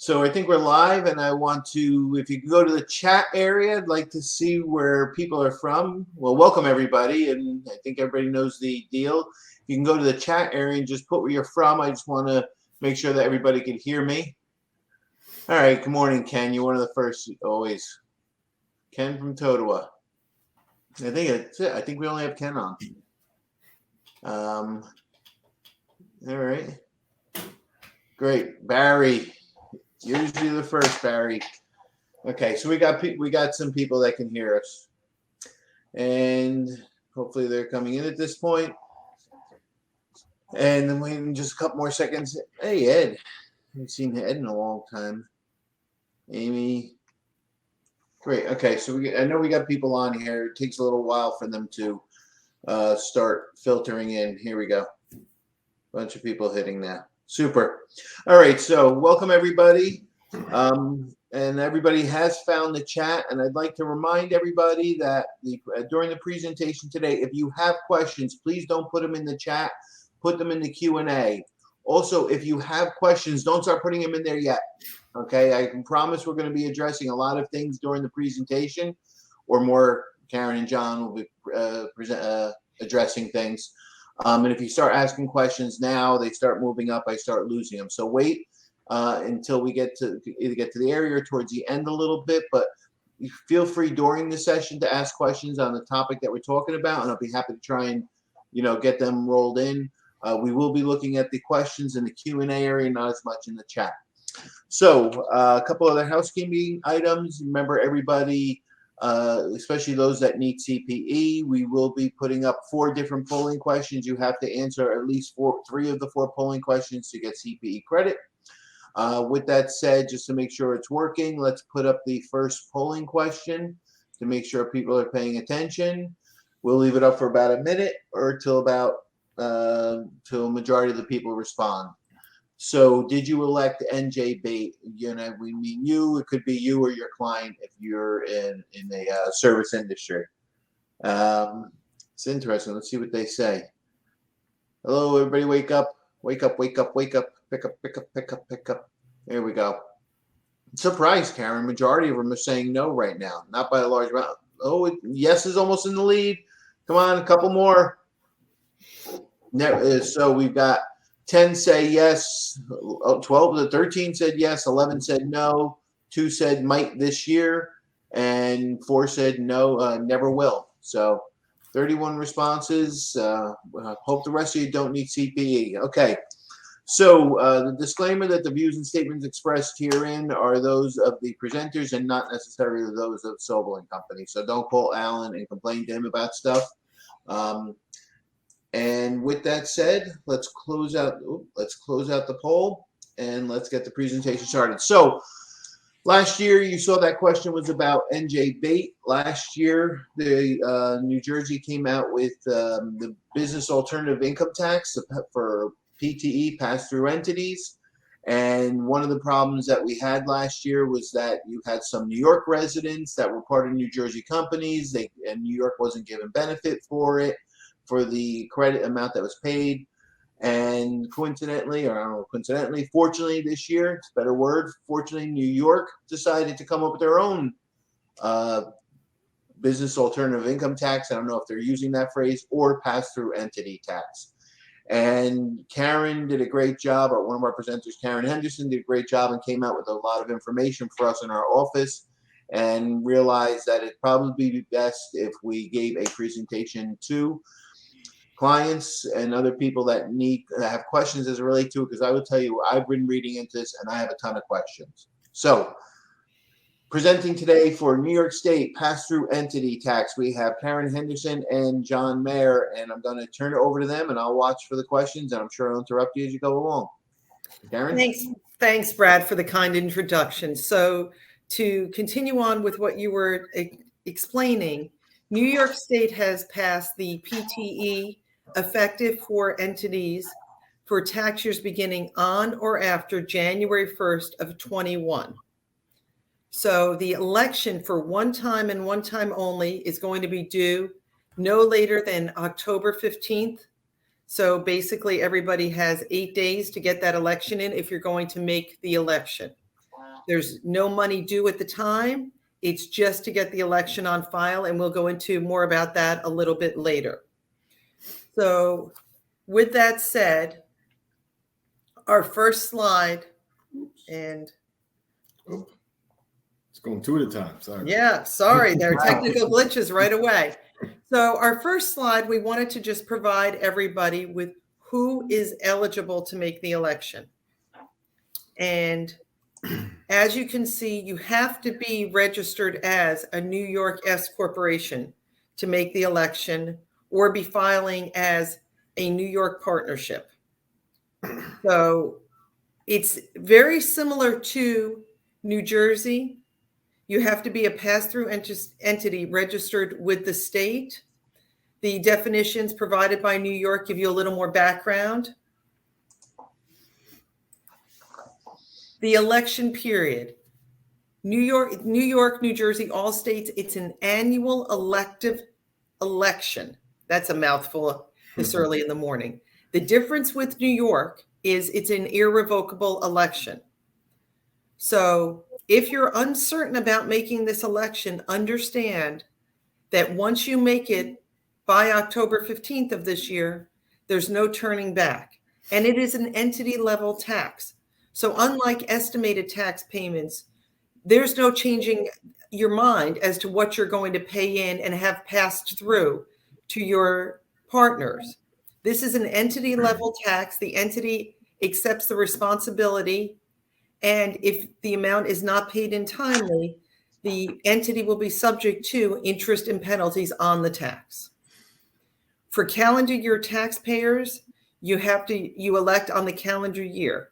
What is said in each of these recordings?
So I think we're live, and I want to, if you can go to the chat area, I'd like to see where people are from. Well, welcome everybody, and I think everybody knows the deal. You can go to the chat area and just put where you're from. I just want to make sure that everybody can hear me. All right, good morning, Ken. You're one of the first, always. Ken from Totowa. I think that's it. I think we only have Ken on. All right. Great. Barry. Usually the first, Barry. Okay, so we got some people that can hear us, and hopefully they're coming in at this point. And then waiting just a couple more seconds. Hey, Ed, I haven't seen Ed in a long time. Amy, great. Okay, so I know we got people on here. It takes a little while for them to start filtering in. Here we go. Bunch of people hitting now. Super. All right, so welcome everybody. And everybody has found the chat, and I'd like to remind everybody that during the presentation today, if you have questions, please don't put them in the chat, put them in the Q&A. Also, if you have questions, don't start putting them in there yet. Okay, I can promise we're going to be addressing a lot of things during the presentation, or more. Karen and John will be addressing things. And if you start asking questions now, they start moving up, I start losing them. So wait until we get to the area or towards the end a little bit, but feel free during the session to ask questions on the topic that we're talking about, and I'll be happy to try and, get them rolled in. We will be looking at the questions in the Q&A area, not as much in the chat. So a couple other housekeeping items. Remember, everybody, especially those that need CPE, we will be putting up 4 different polling questions. You have to answer at least 3 of the 4 polling questions to get CPE credit. With that said, just to make sure it's working, let's put up the first polling question to make sure people are paying attention. We'll leave it up for about a minute or till till a majority of the people respond. So, did you elect NJB? We mean you. It could be you or your client if you're in a service industry. It's interesting. Let's see what they say. Hello, everybody. Wake up. Wake up, wake up, wake up. Pick up, pick up, pick up, pick up. There we go. Surprise, Karen. Majority of them are saying no right now. Not by a large amount. Oh, yes is almost in the lead. Come on, a couple more. So we've got 10 say yes, 12 to 13 said yes, 11 said no, 2 said might this year, and 4 said no, never will. So 31 responses. Hope the rest of you don't need CPE. Okay. So the disclaimer that the views and statements expressed herein are those of the presenters and not necessarily those of Sobel and Company. So don't call Alan and complain to him about stuff. And with that said, let's close out the poll and let's get the presentation started. So last year, you saw that question was about NJ Bait. Last year, the New Jersey came out with the business alternative income tax for PTE, pass-through entities. And one of the problems that we had last year was that you had some New York residents that were part of New Jersey companies, and New York wasn't given benefit for it, for the credit amount that was paid. And fortunately this year, it's a better word, fortunately, New York decided to come up with their own business alternative income tax. I don't know if they're using that phrase, or pass-through entity tax. And Karen did a great job, or one of our presenters, Karen Henderson, did a great job and came out with a lot of information for us in our office, and realized that it'd probably be best if we gave a presentation to clients and other people that have questions as it relates to it, because I will tell you, I've been reading into this and I have a ton of questions. So, presenting today for New York State pass-through entity tax, we have Karen Henderson and John Mayer, and I'm going to turn it over to them, and I'll watch for the questions, and I'm sure I'll interrupt you as you go along. Karen? Thanks, Brad, for the kind introduction. So, to continue on with what you were explaining, New York State has passed the PTE effective for entities for tax years beginning on or after January 1st of 21. So the election for one time and one time only is going to be due no later than October 15th. So basically everybody has 8 days to get that election in if you're going to make the election. There's no money due at the time. It's just to get the election on file, and we'll go into more about that a little bit later. So with that said, our first slide, and It's going two at a time. Sorry. yeah, sorry, there are technical glitches right away. So our first slide, we wanted to just provide everybody with who is eligible to make the election. And as you can see, you have to be registered as a New York S corporation to make the election, or be filing as a New York partnership. So it's very similar to New Jersey. You have to be a pass-through entity registered with the state. The definitions provided by New York give you a little more background. The election period. New York, New Jersey, all states, it's an annual elective election. That's a mouthful this early in the morning. The difference with New York is it's an irrevocable election. So if you're uncertain about making this election, understand that once you make it by October 15th of this year, there's no turning back. And it is an entity level tax. So unlike estimated tax payments, there's no changing your mind as to what you're going to pay in and have passed through to your partners. This is an entity level tax. The entity accepts the responsibility. And if the amount is not paid in timely, the entity will be subject to interest and penalties on the tax. For calendar year taxpayers, you elect on the calendar year.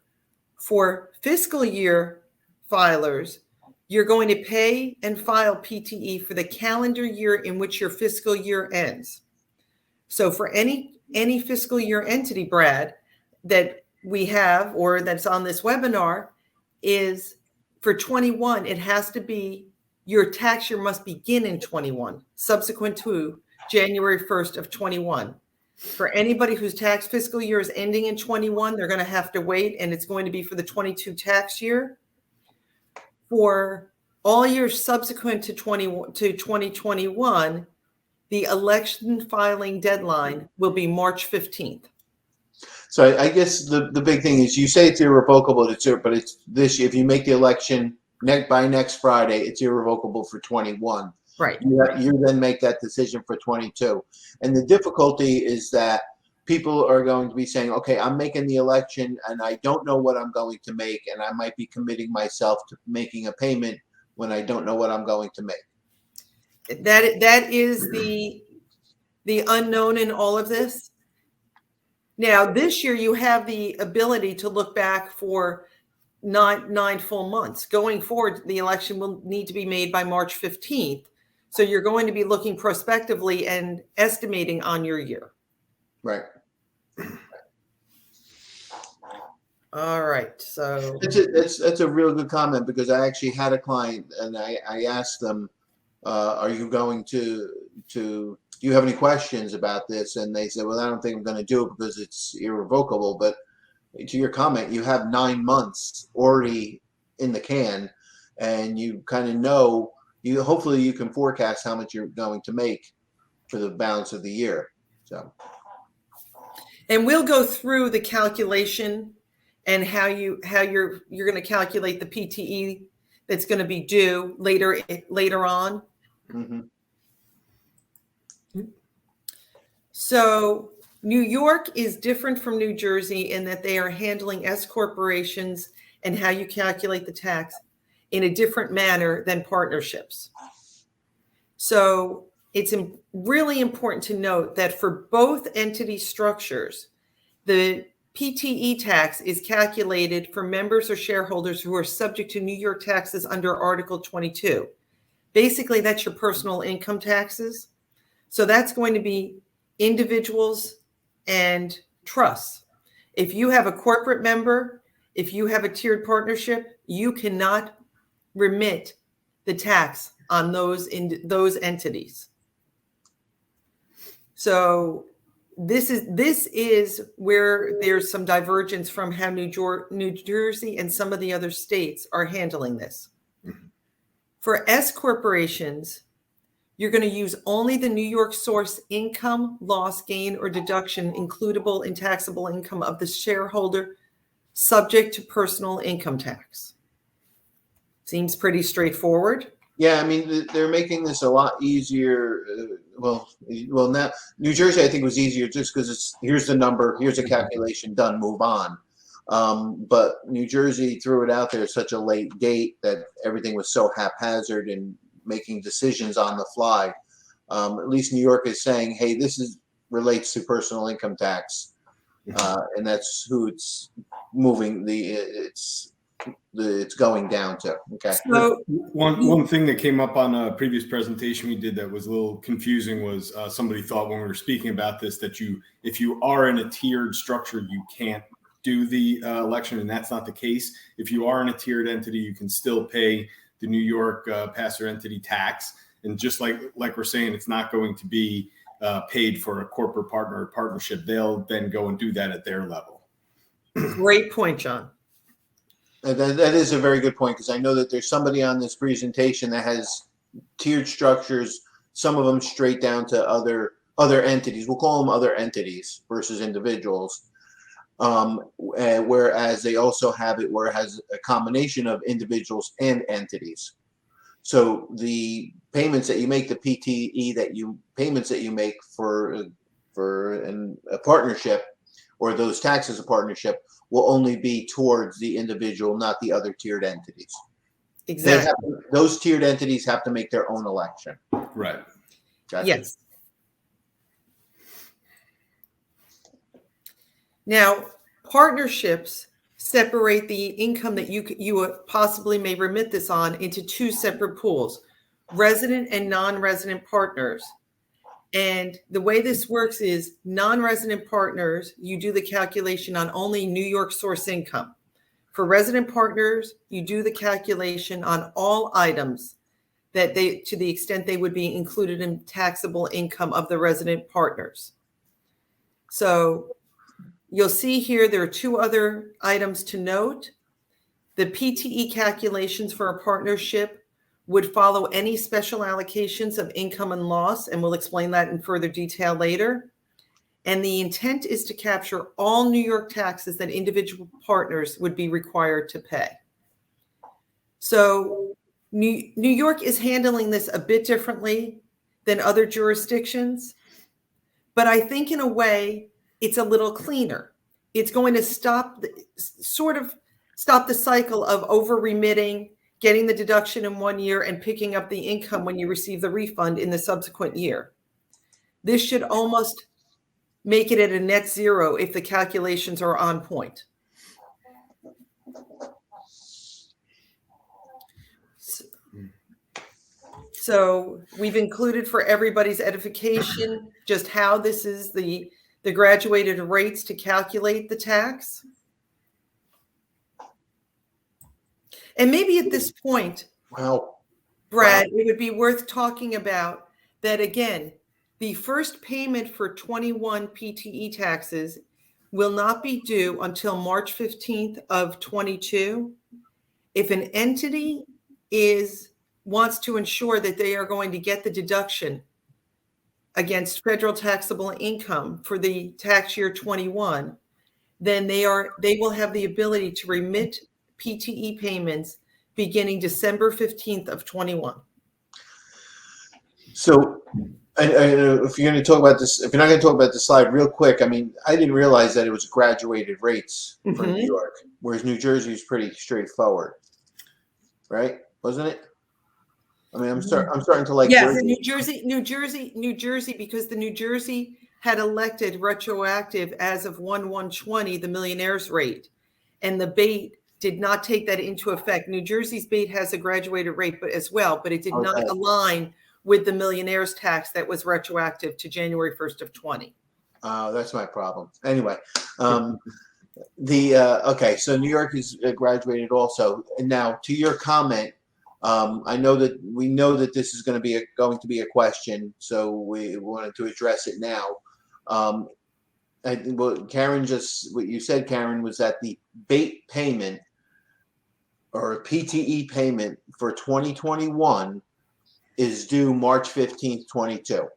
For fiscal year filers, you're going to pay and file PTE for the calendar year in which your fiscal year ends. So for any fiscal year entity, Brad, that we have or that's on this webinar, is for 21, it has to be, your tax year must begin in 21, subsequent to January 1st of 21. For anybody whose tax fiscal year is ending in 21, they're going to have to wait, and it's going to be for the 22 tax year. For all years subsequent to 2021, the election filing deadline will be March 15th. So I guess the big thing is you say it's irrevocable, but it's this year. If you make the election by next Friday, it's irrevocable for 21. Right. You then make that decision for 22. And the difficulty is that people are going to be saying, okay, I'm making the election and I don't know what I'm going to make, and I might be committing myself to making a payment when I don't know what I'm going to make. That is the unknown in all of this. Now, this year you have the ability to look back for nine full months. Going forward, the election will need to be made by March 15th. So you're going to be looking prospectively and estimating on your year. Right. All right. So that's a real good comment, because I actually had a client and I asked them, are you going to do you have any questions about this? And they said, well, I don't think I'm going to do it because it's irrevocable. But to your comment, you have 9 months already in the can, and you kind of know, hopefully you can forecast how much you're going to make for the balance of the year. So, and we'll go through the calculation and how you're going to calculate the PTE that's going to be due later on. Mm-hmm. So New York is different from New Jersey in that they are handling S corporations and how you calculate the tax in a different manner than partnerships. So it's really important to note that for both entity structures, the PTE tax is calculated for members or shareholders who are subject to New York taxes under Article 22. Basically, that's your personal income taxes. So that's going to be individuals and trusts. If you have a corporate member, if you have a tiered partnership, you cannot remit the tax on those entities. So this is where there's some divergence from how New Jersey and some of the other states are handling this. For S corporations, you're going to use only the New York source income, loss, gain, or deduction includable in taxable income of the shareholder, subject to personal income tax. Seems pretty straightforward. Yeah, I mean, they're making this a lot easier. Well, now New Jersey, I think, was easier just because here's the number, here's a calculation, done, move on. But New Jersey threw it out there at such a late date that everything was so haphazard and making decisions on the fly. At least New York is saying, hey, this relates to personal income tax, and that's who it's moving. It's going down to. Okay. So one thing that came up on a previous presentation we did that was a little confusing was somebody thought when we were speaking about this that if you are in a tiered structure, you can't do the election, and that's not the case. If you are in a tiered entity, you can still pay the New York pass-through entity tax, and just like we're saying, it's not going to be paid for a corporate partner or partnership. They'll then go and do that at their level. Great point, John. That is a very good point, because I know that there's somebody on this presentation that has tiered structures, some of them straight down to other entities. We'll call them other entities versus individuals. Whereas they also have it where it has a combination of individuals and entities. So the payments that you make, the PTE payments that you make for a partnership, or those taxes as a partnership, will only be towards the individual, not the other tiered entities. Exactly. Those tiered entities have to make their own election. Right. Gotcha. Yes. Now, partnerships separate the income that you possibly may remit this on into two separate pools, resident and non-resident partners. And the way this works is non-resident partners, you do the calculation on only New York source income. For resident partners, you do the calculation on all items that to the extent they would be included in taxable income of the resident partners. So you'll see here there are two other items to note. The PTE calculations for a partnership would follow any special allocations of income and loss, and we'll explain that in further detail later. And the intent is to capture all New York taxes that individual partners would be required to pay. So New York is handling this a bit differently than other jurisdictions, but I think in a way it's a little cleaner. It's going to stop the cycle of over-remitting, getting the deduction in 1 year and picking up the income when you receive the refund in the subsequent year. This should almost make it at a net zero if the calculations are on point. So we've included for everybody's edification just how this is the graduated rates to calculate the tax. And maybe at this point, Brad, it would be worth talking about that again. The first payment for 21 PTE taxes will not be due until March 15th of 22. If an entity wants to ensure that they are going to get the deduction against federal taxable income for the tax year 21, then they will have the ability to remit PTE payments beginning December 15th of 21. So if you're going to talk about this, if you're not going to talk about the slide real quick, I mean, I didn't realize that it was graduated rates for New York, whereas New Jersey is pretty straightforward, right? Wasn't it? I mean, I'm starting to like. Yes, New Jersey, because the New Jersey had elected retroactive as of 1/1/20 the millionaire's rate, and the BATE did not take that into effect. New Jersey's BATE has a graduated rate, but it did not align with the millionaire's tax that was retroactive to January 1st of 20. That's my problem. Anyway, okay, so New York is graduated also. And now to your comment, we know that this is going to be a question, so we wanted to address it now. what you said, Karen, was that the bait payment or PTE payment for 2021 is due March 15th, 22.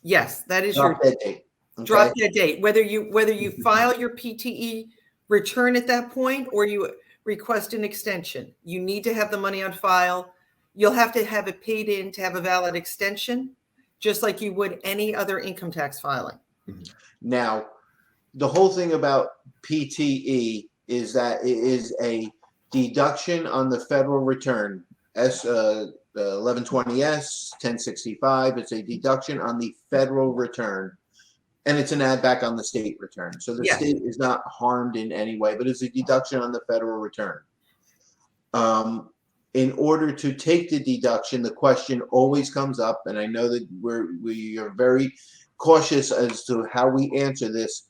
Yes, that is Drop that date. drop Okay. dead date. Whether you file your PTE return at that point or you request an extension, you need to have the money on file. You'll have to have it paid in to have a valid extension, just like you would any other income tax filing. Now, the whole thing about PTE is that it is a deduction on the federal return. 1120S, 1065. It's a deduction on the federal return, and it's an add back on the state return. So the Yes. state is not harmed in any way, but it's a deduction on the federal return. In order to take the deduction, the question always comes up, and I know that we are very cautious as to how we answer this.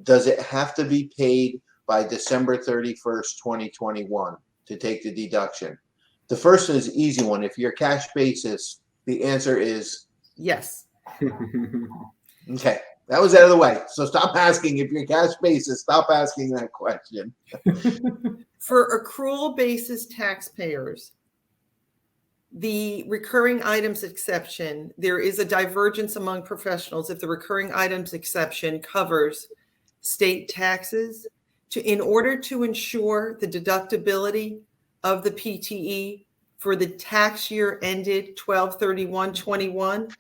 Does it have to be paid by December 31st, 2021 to take the deduction? The first one is an easy one. If you're cash basis, the answer is yes. Okay. That was out of the way. So stop asking if you're cash basis. Stop asking that question. For accrual basis taxpayers, the recurring items exception, there is a divergence among professionals if the recurring items exception covers state taxes. In order to ensure the deductibility of the PTE for the tax year ended 12/31/21,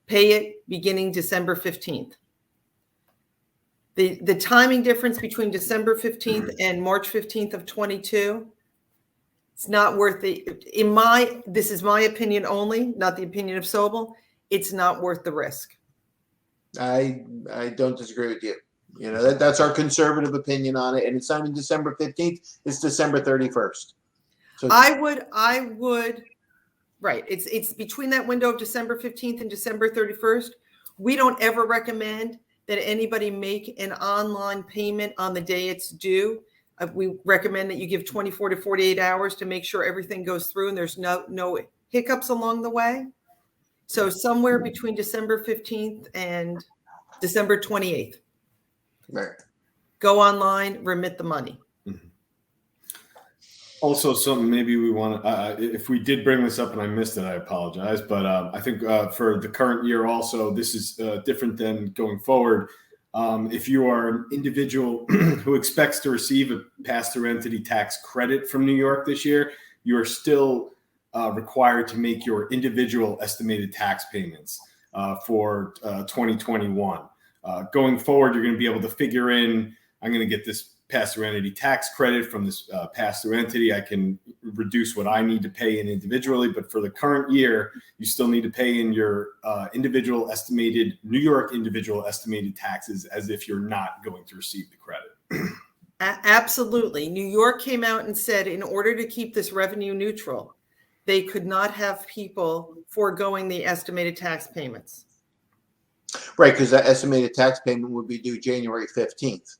pay it beginning December 15th. The timing difference between December 15th and March 15th of 22, it's not worth it. This is my opinion only, not the opinion of Sobel. It's not worth the risk. I don't disagree with you. You know, that's our conservative opinion on it. And it's not even December 15th, it's December 31st. So I would, right. It's between that window of December 15th and December 31st. We don't ever recommend that anybody make an online payment on the day it's due. We recommend that you give 24 to 48 hours to make sure everything goes through and there's no hiccups along the way. So somewhere between December 15th and December 28th. right. Go online, remit the money. Also, something maybe we want to, if we did bring this up and I missed it, I apologize. But I think for the current year also, this is different than going forward. If you are an individual who expects to receive a pass-through entity tax credit from New York this year, you are still required to make your individual estimated tax payments for 2021. Going forward, you're going to be able to figure in, I'm going to get this pass-through entity tax credit from this pass-through entity. I can reduce what I need to pay in individually, but for the current year, you still need to pay in your New York individual estimated taxes as if you're not going to receive the credit. Absolutely. New York came out and said in order to keep this revenue neutral, they could not have people foregoing the estimated tax payments. Right, because that estimated tax payment would be due January 15th.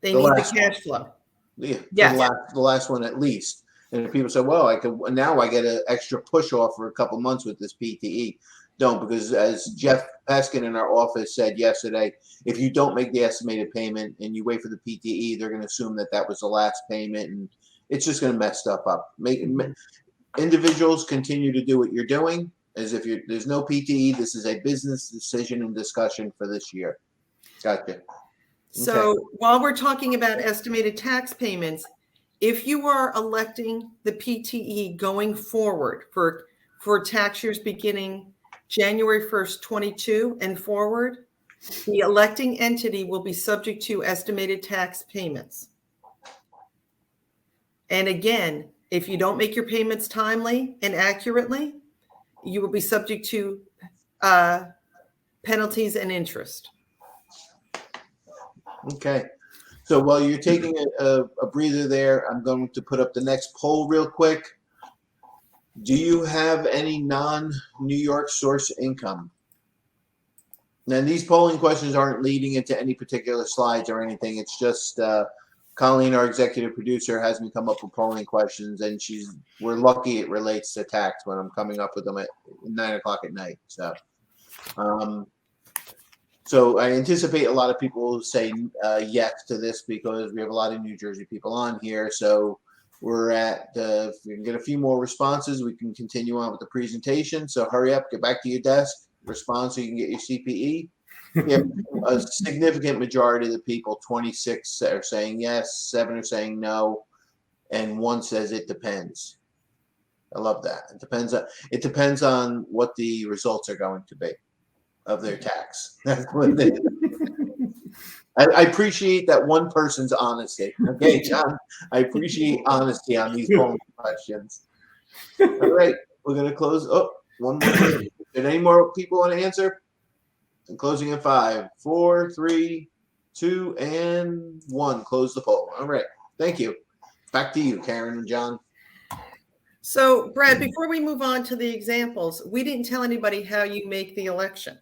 They The need the last cash flow. Yeah, Yes. the last one at least. And if people say, well, I get an extra push off for a couple months with this PTE. Don't, because as Jeff Peskin in our office said yesterday, if you don't make the estimated payment and you wait for the PTE, they're going to assume that was the last payment, and it's just going to mess stuff up. Individuals continue to do what you're doing as if there's no PTE. This is a business decision and discussion for this year. Gotcha. So while we're talking about estimated tax payments, if you are electing the PTE going forward for tax years beginning January 1st, 22 and forward, the electing entity will be subject to estimated tax payments. And again, if you don't make your payments timely and accurately, you will be subject to penalties and interest. Okay. So while you're taking a breather there, I'm going to put up the next poll real quick. Do you have any non-New York source income? Now, these polling questions aren't leading into any particular slides or anything. It's just Colleen, our executive producer, has me come up with polling questions, and we're lucky it relates to tax when I'm coming up with them at 9 o'clock at night. So So I anticipate a lot of people will say yes to this because we have a lot of New Jersey people on here. So we're at if we can get a few more responses, we can continue on with the presentation. So hurry up, get back to your desk, respond so you can get your CPE. We have a significant majority of the people, 26 are saying yes, 7 are saying no, and 1 says it depends. I love that. It depends on what the results are going to be of their tax. That's what they I appreciate that one person's honesty. Okay, John, I appreciate honesty on these polling questions. All right, we're going to close. Oh, one more. Did any more people want to answer? I'm closing in 5, 4, 3, 2, and 1. Close the poll. All right, thank you. Back to you, Karen and John. So, Brad, before we move on to the examples, we didn't tell anybody how you make the election.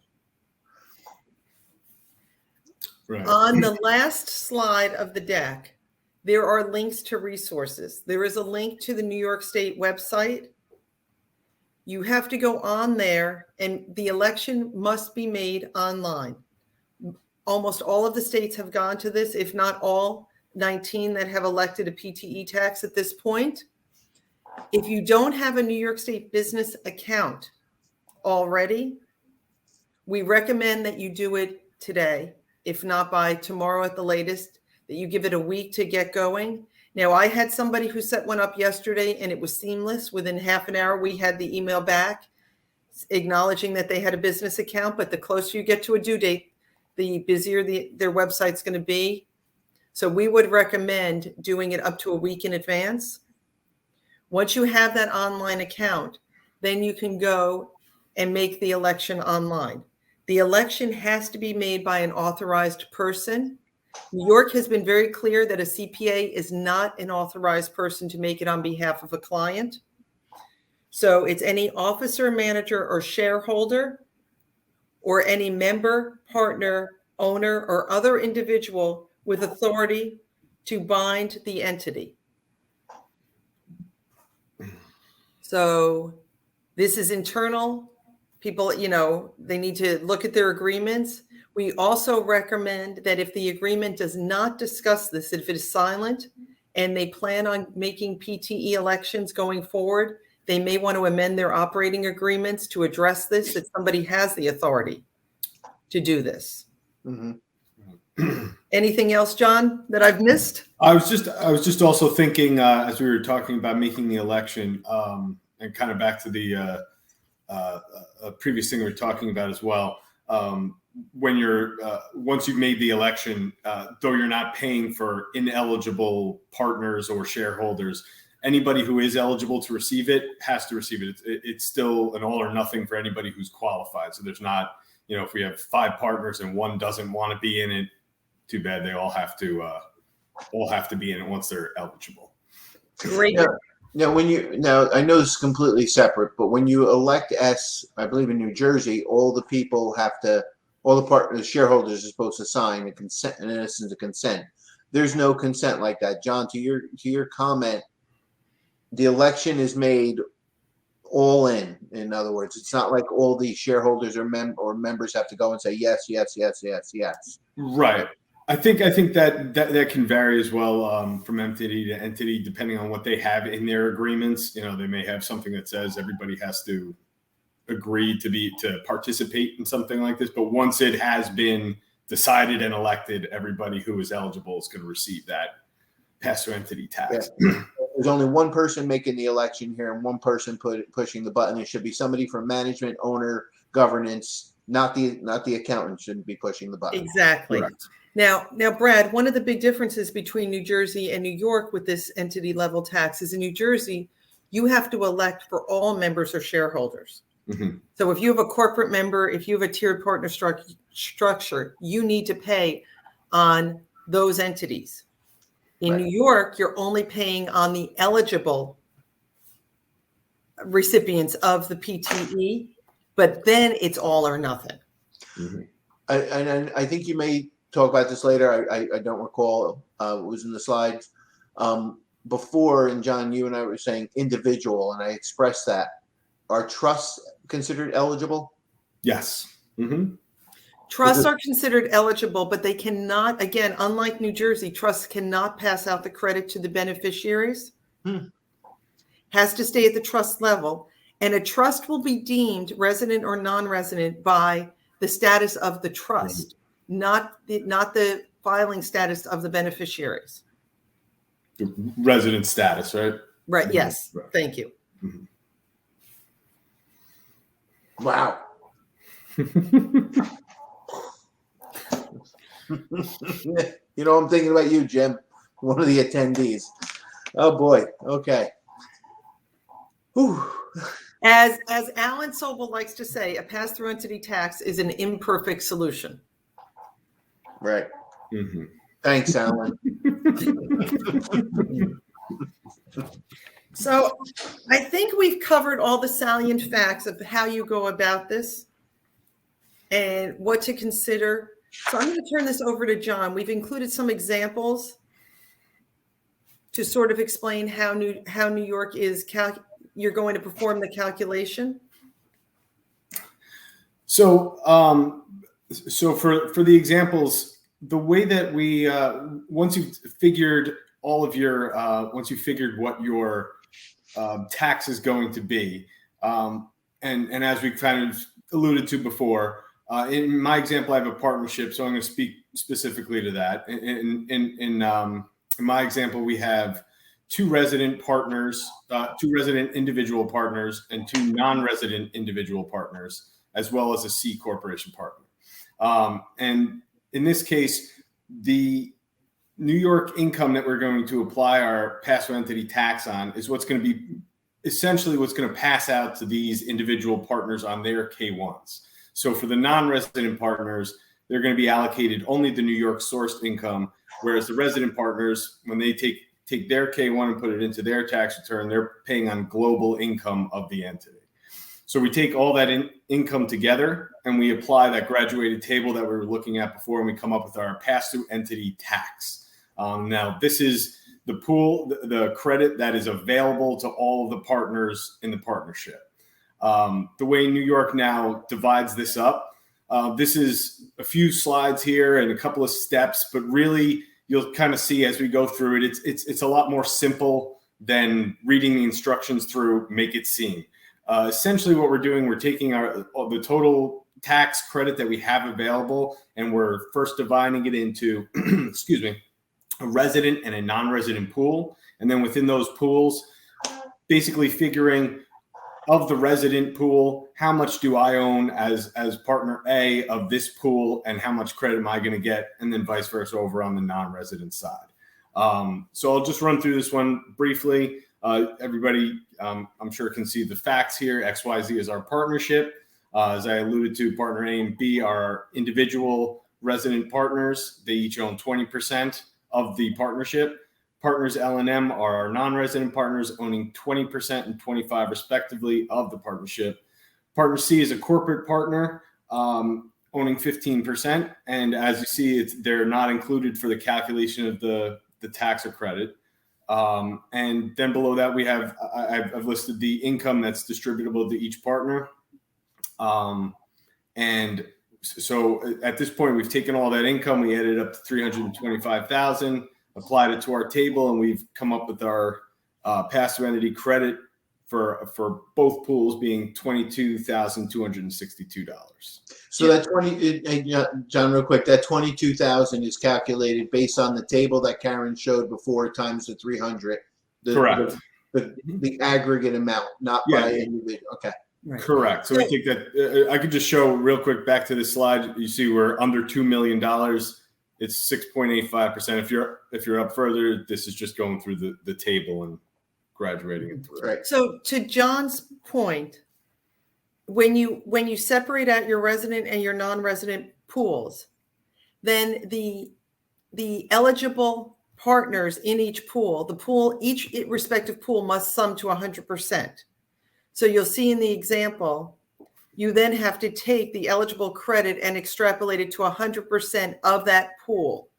Right. On the last slide of the deck, there are links to resources. There is a link to the New York State website. You have to go on there, and the election must be made online. Almost all of the states have gone to this, if not all 19 that have elected a PTE tax at this point. If you don't have a New York State business account already, we recommend that you do it today. If not by tomorrow at the latest, that you give it a week to get going. Now, I had somebody who set one up yesterday and it was seamless. Within half an hour, we had the email back acknowledging that they had a business account, but the closer you get to a due date, the busier their website's going to be. So we would recommend doing it up to a week in advance. Once you have that online account, then you can go and make the election online. The election has to be made by an authorized person. New York has been very clear that a CPA is not an authorized person to make it on behalf of a client. So it's any officer, manager, or shareholder, or any member, partner, owner, or other individual with authority to bind the entity. So this is internal. People, they need to look at their agreements. We also recommend that if the agreement does not discuss this, if it is silent and they plan on making PTE elections going forward, they may want to amend their operating agreements to address this, that somebody has the authority to do this. Mm-hmm. Anything else, John, that I've missed? I was just also thinking as we were talking about making the election, and kind of back to the previous thing we were talking about as well. When you're once you've made the election, though you're not paying for ineligible partners or shareholders, anybody who is eligible to receive it has to receive it. It's still an all or nothing for anybody who's qualified. So there's not, if we have 5 partners and one doesn't want to be in it, too bad. They all have to be in it once they're eligible. Great. Now, I know this is completely separate, but when you elect I believe in New Jersey, all the people all the partners, shareholders are supposed to sign a consent, an innocence of consent. There's no consent like that, John. To your comment, the election is made all in. In other words, it's not like all the shareholders or members have to go and say yes, yes, yes, yes, yes. Right. I think that can vary as well from entity to entity, depending on what they have in their agreements. They may have something that says everybody has to agree to participate in something like this. But once it has been decided and elected, everybody who is eligible is going to receive that pass-through entity tax. Yeah. There's only one person making the election here and one person pushing the button. It should be somebody from management, owner, governance, not the accountant shouldn't be pushing the button. Exactly. Correct. Now, Brad, one of the big differences between New Jersey and New York with this entity level tax is in New Jersey, you have to elect for all members or shareholders. Mm-hmm. So if you have a corporate member, if you have a tiered partner structure, you need to pay on those entities. In New York, you're only paying on the eligible recipients of the PTE, but then it's all or nothing. Mm-hmm. I think you may talk about this later. I don't recall what was in the slides before. And John, you and I were saying individual, and I expressed that. Are trusts considered eligible? Yes. Mm-hmm. Trusts are considered eligible, but they cannot, again, unlike New Jersey, trusts cannot pass out the credit to the beneficiaries. Has to stay at the trust level. And a trust will be deemed resident or non-resident by the status of the trust, not the filing status of the beneficiaries. The resident status, right? Right. Yes. Right. Thank you. Wow. You know, I'm thinking about you, Jim, one of the attendees. Oh boy. Okay. Whew. As Alan Sobel likes to say, a pass-through entity tax is an imperfect solution. Right. Thanks, Alan. So I think we've covered all the salient facts of how you go about this and what to consider. So I'm going to turn this over to John. We've included some examples to sort of explain how New York is you're going to perform the calculation. So, so for the examples, the way that we once you've figured all of your once you figured what your tax is going to be, and as we kind of alluded to before, in my example, I have a partnership, so I'm going to speak specifically to that. In my example, we have two resident partners, two resident individual partners, and two non-resident individual partners, as well as a C corporation partner. And in this case, the New York income that we're going to apply our pass-through entity tax on is what's going to be essentially what's going to pass out to these individual partners on their K-1s. So for the non-resident partners, they're going to be allocated only the New York sourced income, whereas the resident partners, when they take their K-1 and put it into their tax return, they're paying on global income of the entity. So we take all that income together and we apply that graduated table that we were looking at before, and we come up with our pass-through entity tax. Now, this is the pool, the credit that is available to all of the partners in the partnership. The way New York now divides this up, this is a few slides here and a couple of steps, but really you'll kind of see as we go through it, it's a lot more simple than reading the instructions through make it seem. Essentially what we're doing, we're taking the total tax credit that we have available, and we're first dividing it into, excuse me, a resident and a non-resident pool. And then within those pools, basically figuring of the resident pool, how much do I own as partner A of this pool, and how much credit am I going to get, and then vice versa over on the non-resident side. So I'll just run through this one briefly. Everybody, I'm sure, can see the facts here. XYZ is our partnership. As I alluded to, partner A and B are individual resident partners. They each own 20% of the partnership. Partners L and M are our non-resident partners, owning 20% and 25% respectively of the partnership. Partner C is a corporate partner, owning 15%. And as you see, they're not included for the calculation of the tax or credit. And then below that, we have, I've listed the income that's distributable to each partner. And so at this point, we've taken all that income, we added up to $325,000, applied it to our table, and we've come up with our pass-through entity credit for both pools being $22,262. So that John, real quick, that 22,000 is calculated based on the table that Karen showed before times the 300. Correct. The aggregate amount, not by individual. Okay. Right. Correct. So we take that. I could just show real quick back to this slide. You see, we're under $2 million. It's 6.85%. If you're up further, this is just going through the table and graduating it through. Right. So to John's point, when you separate out your resident and your non-resident pools, then the eligible partners in each pool, each respective pool must sum to 100%. So you'll see in the example, you then have to take the eligible credit and extrapolate it to 100% of that pool.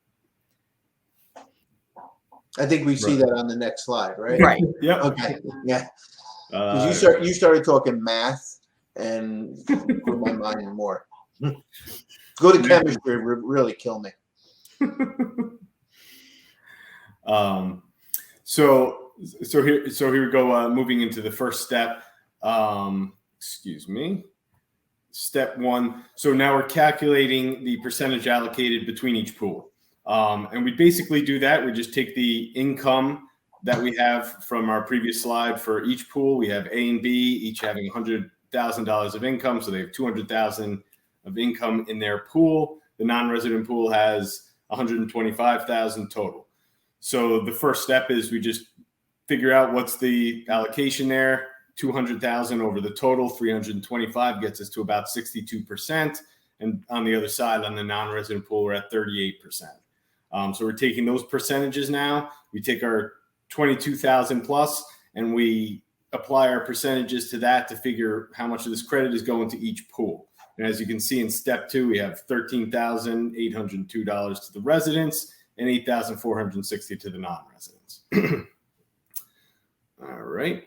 I think we see that on the next slide, right? Right. Yeah. Okay. Yeah. You started talking math and put my mind more. Go to chemistry would really kill me. So here we go. Moving into the first step. Excuse me. Step one. So now we're calculating the percentage allocated between each pool. And we basically do that. We just take the income that we have from our previous slide for each pool. We have A and B, each having $100,000 of income. So they have $200,000 of income in their pool. The non-resident pool has $125,000 total. So the first step is we just figure out what's the allocation there. 200,000 over the total, 325 gets us to about 62%. And on the other side, on the non-resident pool, we're at 38%. So we're taking those percentages now. We take our 22,000 plus, and we apply our percentages to that to figure how much of this credit is going to each pool. And as you can see in step two, we have $13,802 to the residents and $8,460 to the non-residents. All right.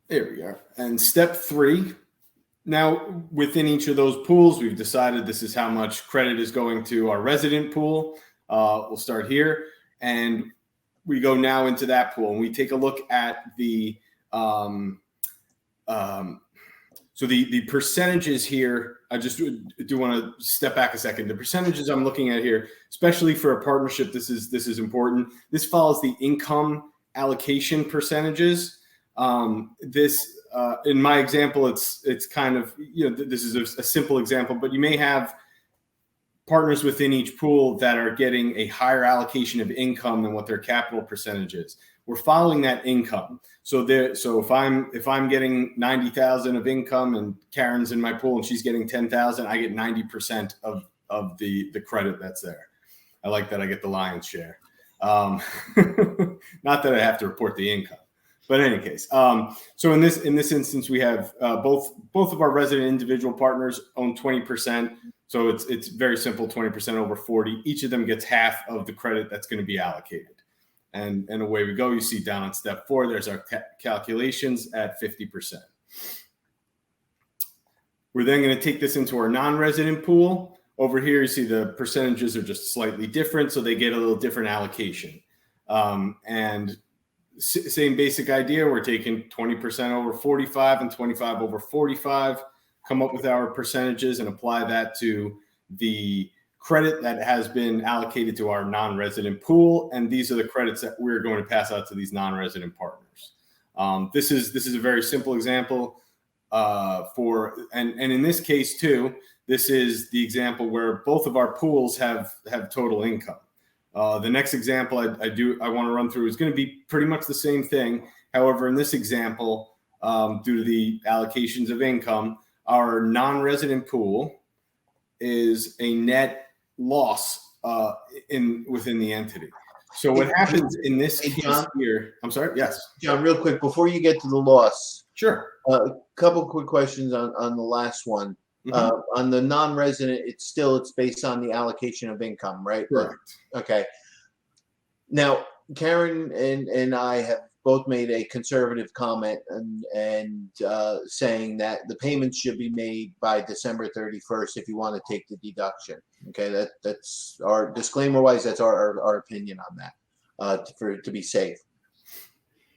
There we are. And step three, now within each of those pools, we've decided this is how much credit is going to our resident pool. We'll start here. And we go now into that pool and we take a look at the so the percentages here. I just do want to step back a second. The percentages I'm looking at here, especially for a partnership, this is important. This follows the income allocation percentages. In my example, it's kind of, this is a simple example, but you may have partners within each pool that are getting a higher allocation of income than what their capital percentage is. We're following that income. So if I'm getting 90,000 of income and Karen's in my pool and she's getting 10,000, I get 90% of the credit that's there. I like that I get the lion's share. Not that I have to report the income. But in any case, so in this instance, we have both of our resident individual partners own 20%. So it's very simple, 20% over 40. Each of them gets half of the credit that's going to be allocated. And away we go. You see down on step 4, there's our calculations at 50%. We're then going to take this into our non-resident pool. Over here, you see the percentages are just slightly different, so they get a little different allocation. And same basic idea. We're taking 20% over 45 and 25 over 45, come up with our percentages and apply that to the credit that has been allocated to our non-resident pool. And these are the credits that we're going to pass out to these non-resident partners. This is a very simple example and in this case too, this is the example where both of our pools have total income. The next example I want to run through is going to be pretty much the same thing. However, in this example, due to the allocations of income, our non-resident pool is a net loss within the entity. So what happens in this case here? I'm sorry. Yes, John. Real quick before you get to the loss. Sure. A couple quick questions on the last one. Mm-hmm. On the non-resident, it's based on the allocation of income, right? Correct. Okay. Now, Karen and I have both made a conservative comment and saying that the payments should be made by December 31st if you want to take the deduction. Okay, that's our disclaimer-wise. That's our opinion on that to be safe.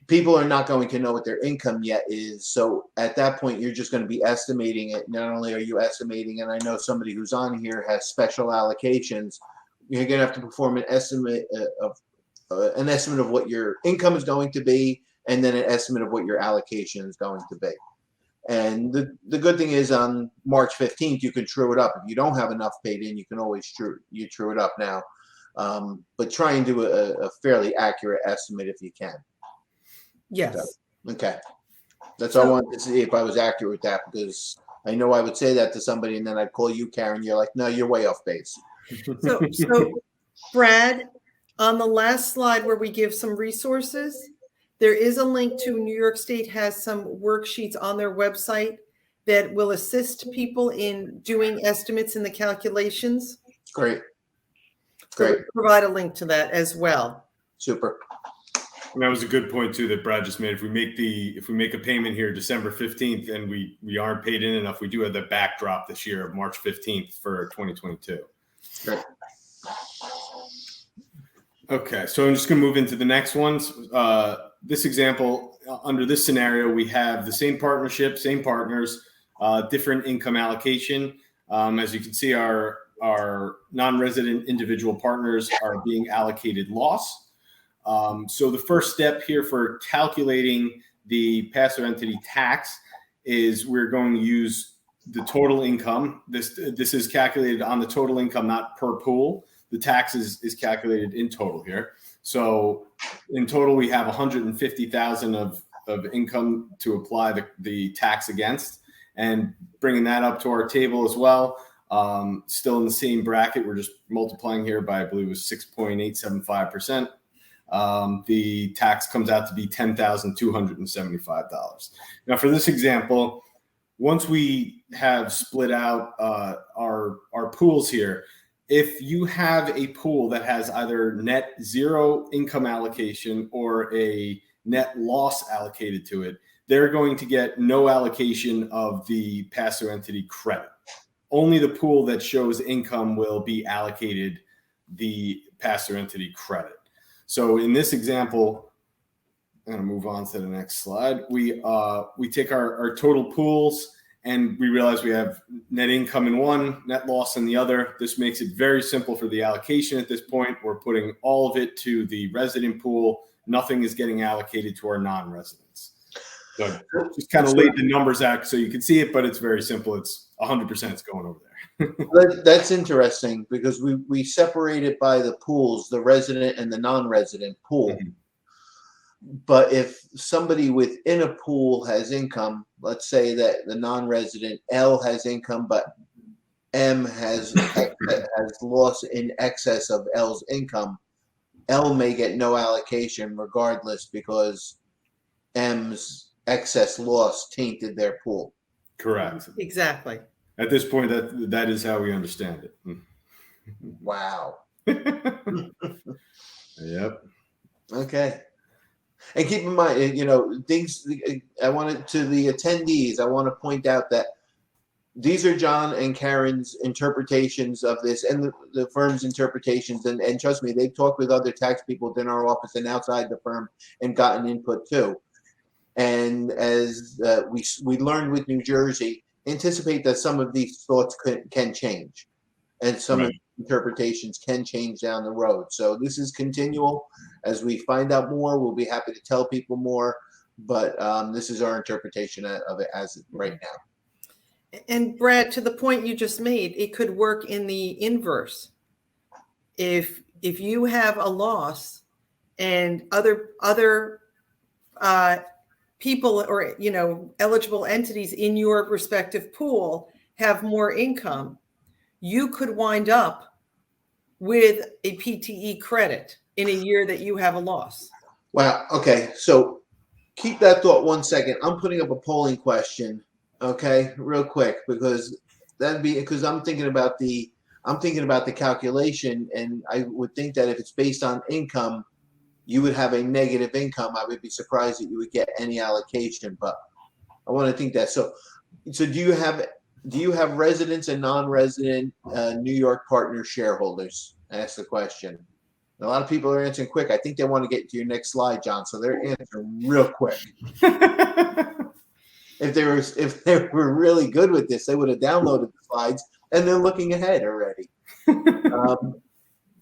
People are not going to know what their income yet is. So at that point, you're just going to be estimating it. Not only are you estimating, and I know somebody who's on here has special allocations, you're going to have to perform an estimate of what your income is going to be, and then an estimate of what your allocation is going to be. And the good thing is on March 15th, you can true it up. If you don't have enough paid in, you can always true it up now. But try and do a fairly accurate estimate if you can. Yes. Okay. That's all I wanted to see if I was accurate with that, because I know I would say that to somebody and then I'd call you, Karen. You're like, no, you're way off base. So Brad, on the last slide where we give some resources, there is a link to New York State has some worksheets on their website that will assist people in doing estimates in the calculations. Great. So provide a link to that as well. Super. And that was a good point too that Brad just made. If we make a payment here December 15th and we aren't paid in enough, we do have the backdrop this year of March 15th for 2022. Right. Okay, so I'm just going to move into the next ones. This example, under this scenario, we have the same partnership, same partners, different income allocation. As you can see, our non-resident individual partners are being allocated loss. So the first step here for calculating the passive entity tax is we're going to use the total income. This is calculated on the total income, not per pool. The tax is calculated in total here. So in total, we have 150,000 of income to apply the tax against, and bringing that up to our table as well. Still in the same bracket, we're just multiplying here by, I believe it was 6.875%. The tax comes out to be $10,275. Now for this example, once we have split out our pools here, if you have a pool that has either net zero income allocation or a net loss allocated to it, they're going to get no allocation of the passive entity credit. Only the pool that shows income will be allocated the passive entity credit. So in this example, I'm going to move on to the next slide. We take our total pools, and we realize we have net income in one, net loss in the other. This makes it very simple for the allocation at this point. We're putting all of it to the resident pool. Nothing is getting allocated to our non-residents. So just kind of laid the numbers out so you can see it, but it's very simple. It's 100% is going over there. That's interesting because we separate it by the pools, the resident and the non-resident pool. Mm-hmm. But if somebody within a pool has income, let's say that the non-resident L has income, but M has loss in excess of L's income, L may get no allocation regardless because M's excess loss tainted their pool. Correct. Exactly. At this point, that is how we understand it. Wow. Yep. Okay. And keep in mind, things. I wanted to the attendees. I want to point out that these are John and Karen's interpretations of this, and the firm's interpretations. And trust me, they've talked with other tax people within our office and outside the firm and gotten input too. And as we learned with New Jersey, anticipate that some of these thoughts can change, and some of the interpretations can change down the road. So this is continual. As we find out more, we'll be happy to tell people more. But this is our interpretation of it as right now. And Brad, to the point you just made, it could work in the inverse. If you have a loss and other people or eligible entities in your respective pool have more income, you could wind up with a PTE credit in a year that you have a loss. Wow. Okay. So keep that thought 1 second. I'm putting up a polling question. Okay, real quick, because I'm thinking about the calculation, and I would think that if it's based on income, you would have a negative income. I would be surprised that you would get any allocation, but I want to think that. So do you have residents and non-resident New York partner shareholders? Ask the question. A lot of people are answering quick. I think they want to get to your next slide, John, so they're answering real quick. If they were really good with this, they would have downloaded the slides and they're looking ahead already.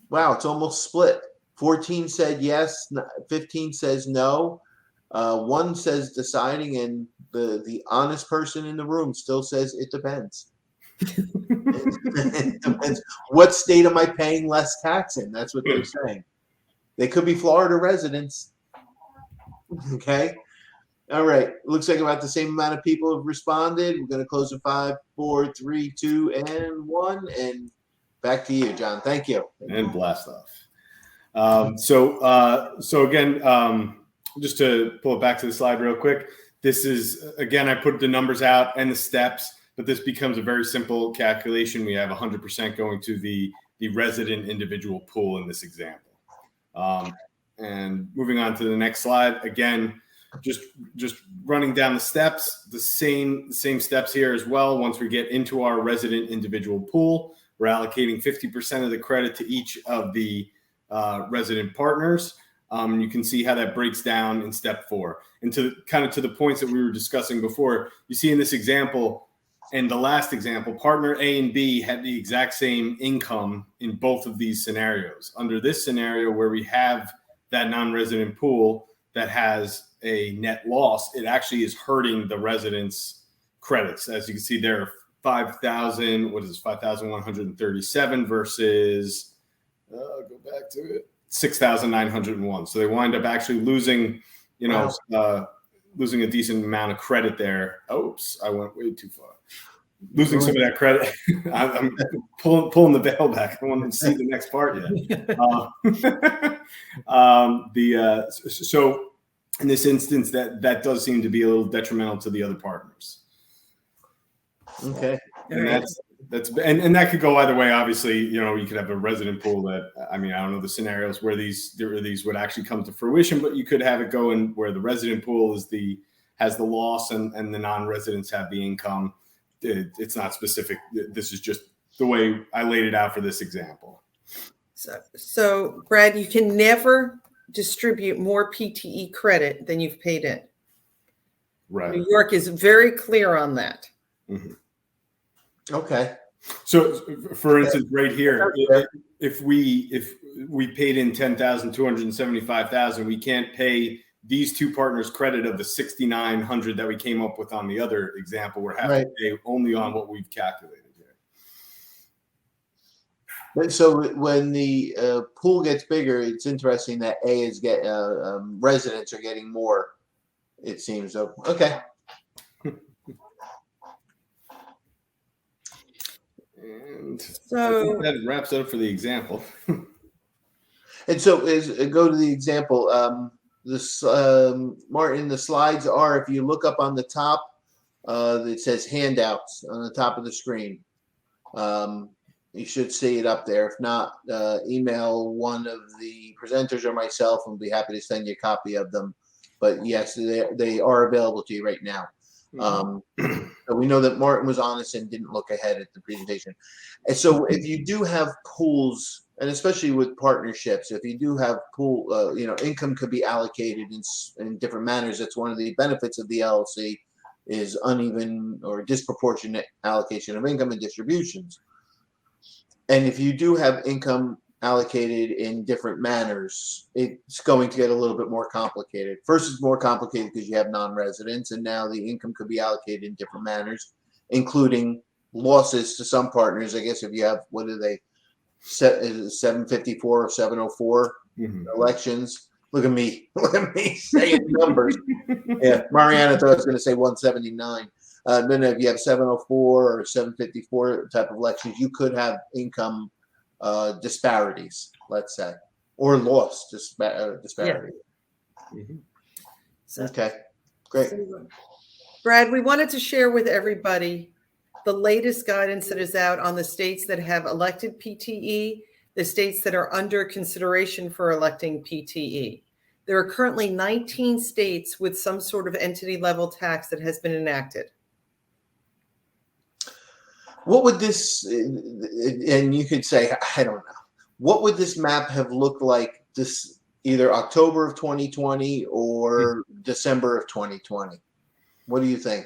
Wow, it's almost split. 14 said yes, 15 says no. 1 says deciding, and the honest person in the room still says it depends. It depends. What state am I paying less tax in? That's what they're saying. They could be Florida residents. Okay. All right. Looks like about the same amount of people have responded. We're going to close at 5, 4, 3, 2, and 1. And back to you, John. Thank you. And blast off. So again, just to pull it back to the slide real quick. This is, again, I put the numbers out and the steps, but this becomes a very simple calculation. We have 100% going to the resident individual pool in this example. And moving on to the next slide, again, just running down the steps, the same steps here as well. Once we get into our resident individual pool, we're allocating 50% of the credit to each of the resident partners. You can see how that breaks down in step 4. And to the points that we were discussing before, you see in this example and the last example, partner A and B had the exact same income in both of these scenarios. Under this scenario where we have that non-resident pool that has a net loss, it actually is hurting the residents' credits. As you can see there, 5,137 versus, go back to it, 6,901. So they wind up actually losing, losing a decent amount of credit there. Oops, I went way too far. Losing some of that credit. I'm pulling the veil back. I don't want to see the next part yet. So in this instance, that does seem to be a little detrimental to the other partners. Okay. And that's that could go either way. Obviously, you could have a resident pool that, I don't know the scenarios where these would actually come to fruition, but you could have it go in where the resident pool has the loss and the non-residents have the income. It's not specific. This is just the way I laid it out for this example. So Brad, you can never distribute more PTE credit than you've paid in. Right. New York is very clear on that. Mm-hmm. Okay. So, for instance, right here, if we paid in $10,275,000, we can't pay these two partners credit of the $6,900 that we came up with on the other example. We're having to pay only on what we've calculated here. So when the pool gets bigger, it's interesting that residents are getting more. It seems so. Okay. And so I think that wraps it up for the example. And so go to the example. Martin, the slides are, if you look up on the top, it says handouts on the top of the screen. You should see it up there. If not, email one of the presenters or myself, and we'll be happy to send you a copy of them. But yes, they are available to you right now. So we know that Martin was honest and didn't look ahead at the presentation. And so if you do have pools, and especially with partnerships, if you do have pool, income could be allocated in different manners. That's one of the benefits of the LLC is uneven or disproportionate allocation of income and distributions. And if you do have income allocated in different manners, it's going to get a little bit more complicated. First, it's more complicated because you have non-residents, and now the income could be allocated in different manners, including losses to some partners. I guess if you have, 754 or 704 elections. Look at me saying numbers. Yeah, Mariana thought I was going to say 179. Then if you have 704 or 754 type of elections, you could have income disparities, let's say, or loss disparity. Yeah. Okay, great. Brad, we wanted to share with everybody the latest guidance that is out on the states that have elected PTE, the states that are under consideration for electing PTE. There are currently 19 states with some sort of entity level tax that has been enacted. What would this, and you could say, I don't know, what would this map have looked like this either October of 2020 or December of 2020? What do you think?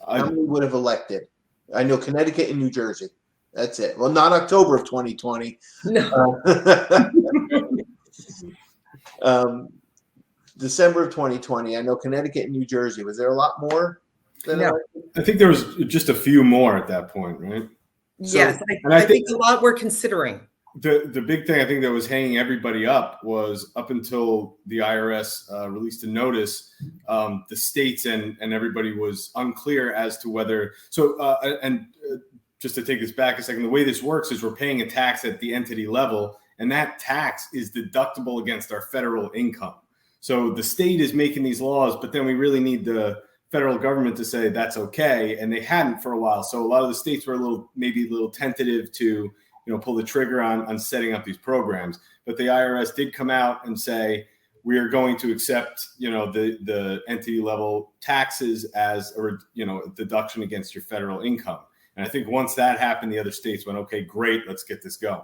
How many would have elected? I know Connecticut and New Jersey. That's it. Well, not October of 2020. No. December of 2020. I know Connecticut and New Jersey. Was there a lot more? No. I think there was just a few more at that point, right? Yes, I think a lot we're considering. The big thing I think that was hanging everybody up was up until the IRS released a notice, the states and everybody was unclear as to whether. So just to take this back a second, the way this works is we're paying a tax at the entity level, and that tax is deductible against our federal income. So the state is making these laws, but then we really need the federal government to say that's okay, and they hadn't for a while. So a lot of the states were maybe a little tentative to pull the trigger on setting up these programs. But the IRS did come out and say, we are going to accept, the entity level taxes as, or, deduction against your federal income. And I think once that happened, the other states went, okay, great, let's get this going.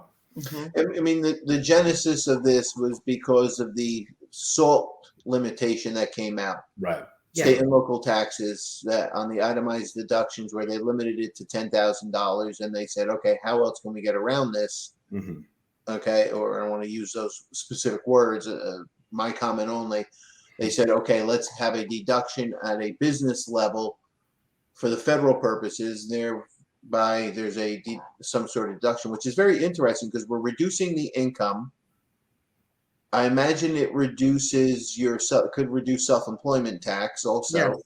I mean, the genesis of this was because of the SALT limitation that came out. Right. State and local taxes that on the itemized deductions where they limited it to $10,000, and they said, okay, how else can we get around this? Mm-hmm. Okay, or I don't want to use those specific words. My comment only. They said, okay, let's have a deduction at a business level for the federal purposes. Thereby, there's some sort of deduction, which is very interesting because we're reducing the income. I imagine it could reduce self-employment tax also. Yes.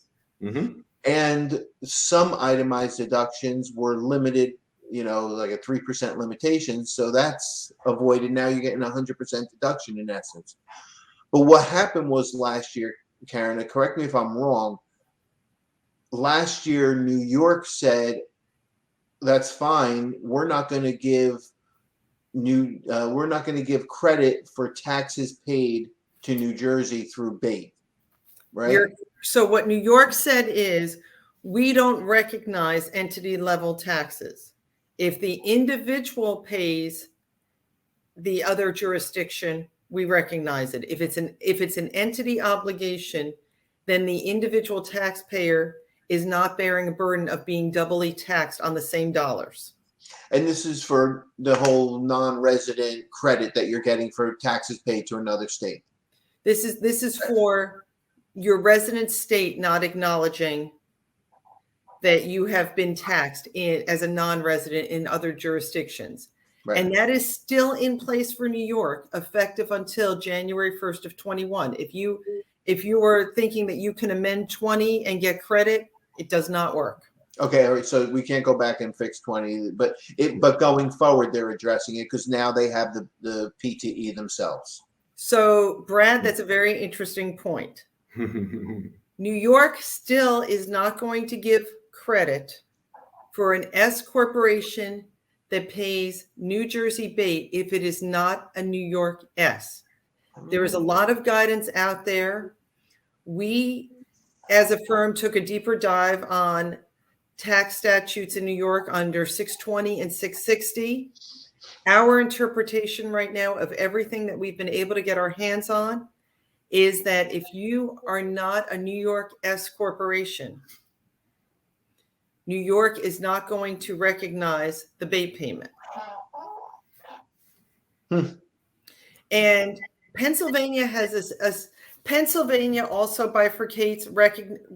Mm-hmm. And some itemized deductions were limited, like a 3% limitation. So that's avoided. Now you're getting 100% deduction in essence. But what happened was last year, Karen, correct me if I'm wrong. Last year, New York said, that's fine. We're not going to give credit for taxes paid to New Jersey through BAIT, right? So what New York said is, we don't recognize entity level taxes. If the individual pays the other jurisdiction, we recognize it. If it's an entity obligation, then the individual taxpayer is not bearing a burden of being doubly taxed on the same dollars. And this is for the whole non-resident credit that you're getting for taxes paid to another state. This is for your resident state not acknowledging that you have been taxed as a non-resident in other jurisdictions. Right. And that is still in place for New York, effective until January 1st of 21. If you are thinking that you can amend 20 and get credit, it does not work. Okay, all right, so we can't go back and fix 20, but going forward, they're addressing it because now they have the PTE themselves. So, Brad, that's a very interesting point. New York still is not going to give credit for an S corporation that pays New Jersey BAIT if it is not a New York S. There is a lot of guidance out there. We, as a firm, took a deeper dive on tax statutes in New York under 620 and 660. Our interpretation right now of everything that we've been able to get our hands on is that if you are not a New York S corporation, New York is not going to recognize the BAIT payment. And Pennsylvania has this. Pennsylvania also bifurcates,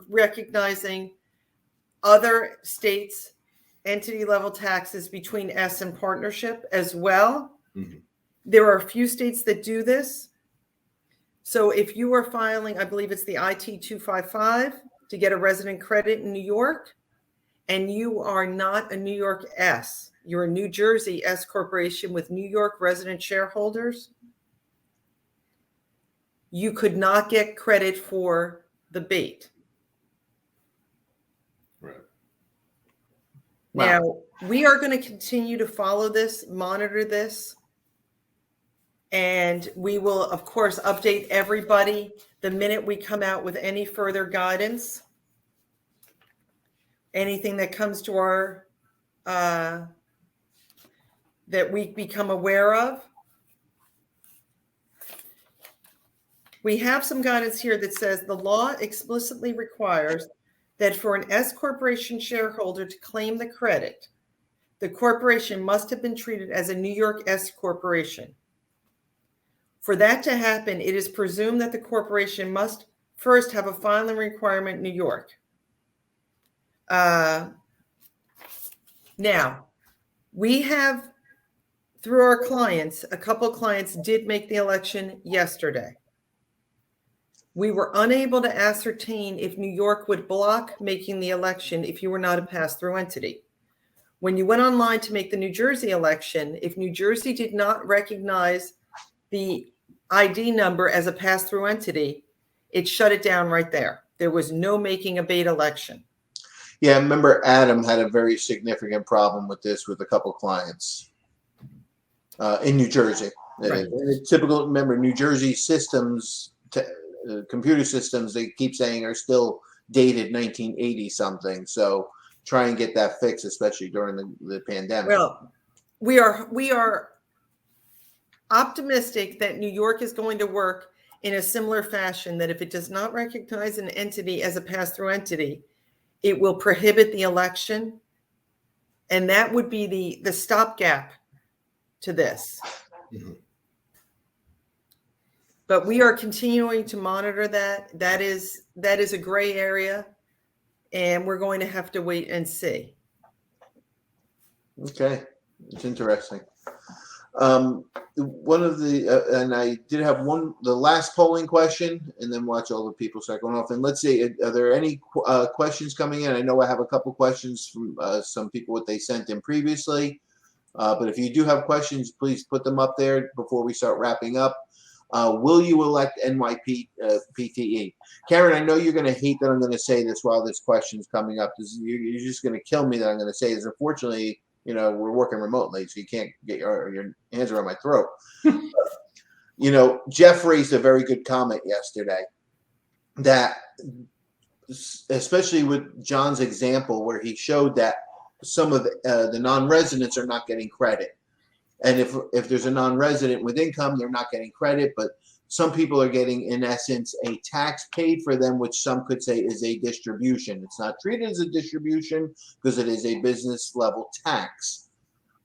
recognizing other states' entity level taxes between S and partnership as well. Mm-hmm. There are a few states that do this. So if you are filing, I believe it's the IT 255 to get a resident credit in New York, and you are not a New York S, you're a New Jersey S corporation with New York resident shareholders, you could not get credit for the BAIT. Right. Now, we are going to continue to follow this, monitor this, and we will, of course, update everybody the minute we come out with any further guidance. Anything that comes to our, that we become aware of. We have some guidance here that says the law explicitly requires that for an S corporation shareholder to claim the credit, the corporation must have been treated as a New York S corporation. For that to happen, it is presumed that the corporation must first have a filing requirement in New York. Now, we have, through our clients, a couple of clients did make the election yesterday. We were unable to ascertain if New York would block making the election if you were not a pass-through entity. When you went online to make the New Jersey election, if New Jersey did not recognize the ID number as a pass-through entity, it shut it down right there. There was no making a BAIT election. Yeah, I remember Adam had a very significant problem with this with a couple clients in New Jersey. Right. Typical, remember, New Jersey systems computer systems they keep saying are still dated 1980 something. So try and get that fixed, especially during the pandemic. Well, we are optimistic that New York is going to work in a similar fashion, that if it does not recognize an entity as a pass-through entity, it will prohibit the election. And that would be the stopgap to this. Mm-hmm. But we are continuing to monitor that. That is a gray area, and we're going to have to wait and see. Okay, it's interesting. One of the and I did have the last polling question, and then watch all the people start going off. And let's see, are there any questions coming in? I know I have a couple questions from some people what they sent in previously, but if you do have questions, please put them up there before we start wrapping up. Will you elect NYP PTE? Karen, I know you're going to hate that I'm going to say this while this question's coming up. You're just going to kill me that I'm going to say this. Unfortunately, we're working remotely, so you can't get your hands around my throat. Jeff raised a very good comment yesterday that, especially with John's example, where he showed that some of the non-residents are not getting credit. And if there's a non-resident with income, they're not getting credit, but some people are getting, in essence, a tax paid for them, which some could say is a distribution. It's not treated as a distribution because it is a business level tax.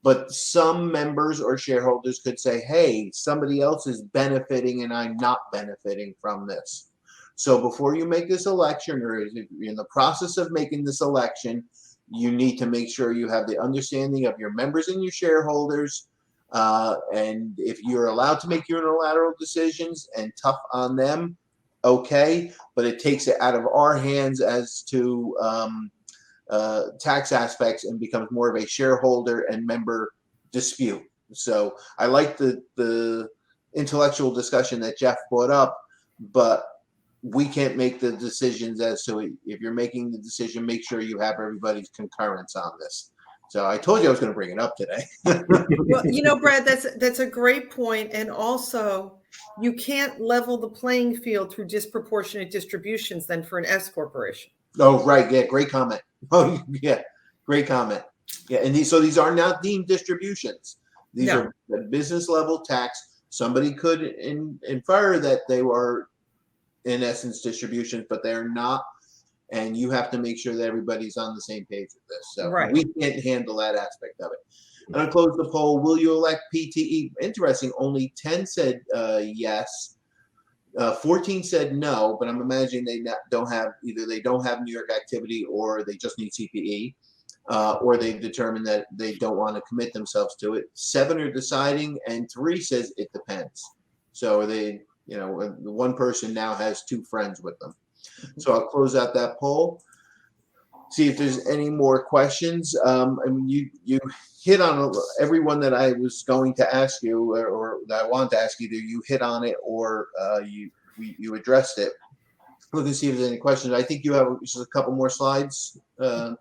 But some members or shareholders could say, hey, somebody else is benefiting and I'm not benefiting from this. So before you make this election, or if you're in the process of making this election, you need to make sure you have the understanding of your members and your shareholders. And if you're allowed to make unilateral decisions and tough on them, okay, but it takes it out of our hands as to tax aspects and becomes more of a shareholder and member dispute. So I like the intellectual discussion that Jeff brought up, but we can't make the decisions as to if you're making the decision, make sure you have everybody's concurrence on this. So I told you I was going to bring it up today. Well, Brad, that's a great point. And also, you can't level the playing field through disproportionate distributions then for an S corporation. Oh, right. Yeah. Great comment. Oh, yeah. Great comment. Yeah. And these are not deemed distributions. These are the business level tax. Somebody could infer that they were, in essence, distributions, but they're not. And you have to make sure that everybody's on the same page with this. So we can't handle that aspect of it. And I'll close the poll. Will you elect PTE? Interesting. Only 10 said yes. 14 said no, but I'm imagining they don't have New York activity, or they just need CPE, or they've determined that they don't want to commit themselves to it. 7 are deciding, and 3 says it depends. So the one person now has 2 friends with them. So I'll close out that poll. See if there's any more questions. I mean, you hit on everyone that I was going to ask you, or that I wanted to ask you. Either you hit on it, or you addressed it. Look and see if there's any questions. I think you have just a couple more slides. So,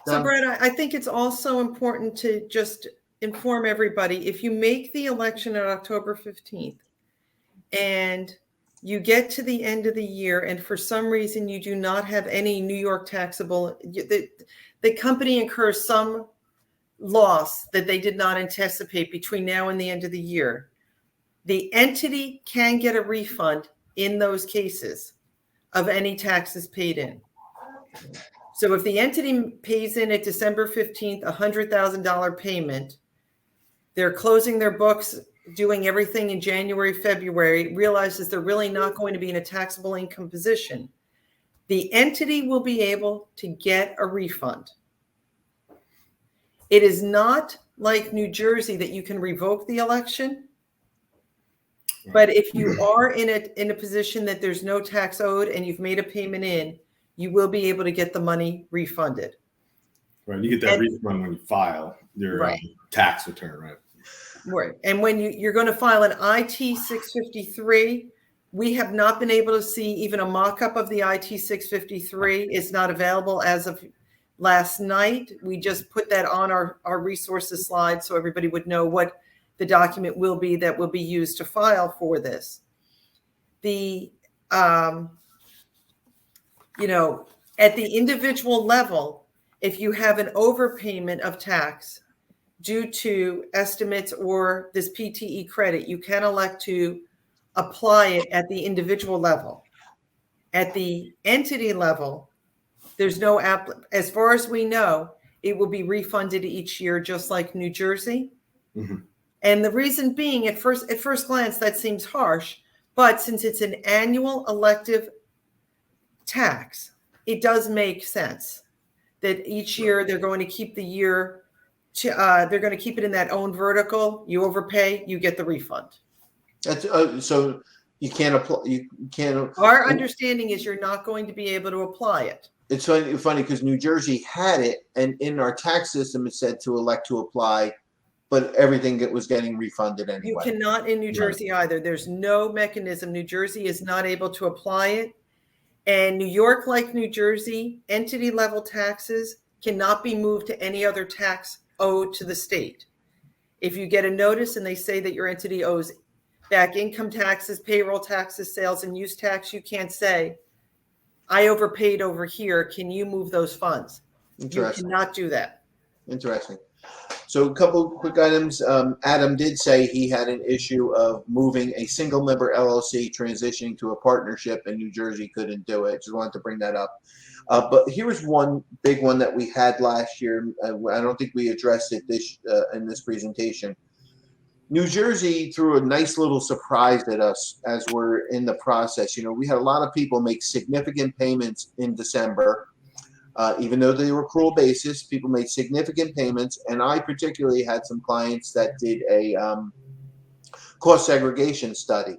Brad, I think it's also important to just inform everybody, if you make the election on October 15th and you get to the end of the year and for some reason you do not have any New York taxable, the company incurs some loss that they did not anticipate between now and the end of the year, the entity can get a refund in those cases of any taxes paid in. So if the entity pays in at December 15th, $100,000 payment, they're closing their books, doing everything in January, February, realizes they're really not going to be in a taxable income position, the entity will be able to get a refund. It is not like New Jersey that you can revoke the election. But if you are in a position that there's no tax owed and you've made a payment in, you will be able to get the money refunded. Right. You get that refund when you file your tax return, right? Right. And when you're going to file an IT 653, we have not been able to see even a mock-up of the IT 653. It's not available as of last night. We just put that on our resources slide so everybody would know what the document will be that will be used to file for this. The um, at the individual level, if you have an overpayment of tax due to estimates or this PTE credit, you can elect to apply it at the individual level. At the entity level, there's no as far as we know, it will be refunded each year, just like New Jersey. Mm-hmm. And the reason being, at first glance, that seems harsh, but since it's an annual elective tax, it does make sense that each year they're going to keep the year. They're going to keep it in that own vertical. You overpay, you get the refund. That's so you can't apply. You can't. Our understanding is you're not going to be able to apply it. It's funny because New Jersey had it, and in our tax system it said to elect to apply, but everything that was getting refunded anyway. You cannot in New Jersey either. There's no mechanism. New Jersey is not able to apply it. And New York, like New Jersey, entity level taxes cannot be moved to any other tax owed to the state. If you get a notice and they say that your entity owes back income taxes, payroll taxes, sales and use tax, you can't say, I overpaid over here. Can you move those funds? You cannot do that. Interesting. So a couple quick items. Adam did say he had an issue of moving a single member LLC transitioning to a partnership, and New Jersey couldn't do it. Just wanted to bring that up. But here's one big one that we had last year. I don't think we addressed it in this presentation. New Jersey threw a nice little surprise at us as we're in the process. We had a lot of people make significant payments in December. Even though they were accrual basis, people made significant payments, and I particularly had some clients that did a cost segregation study.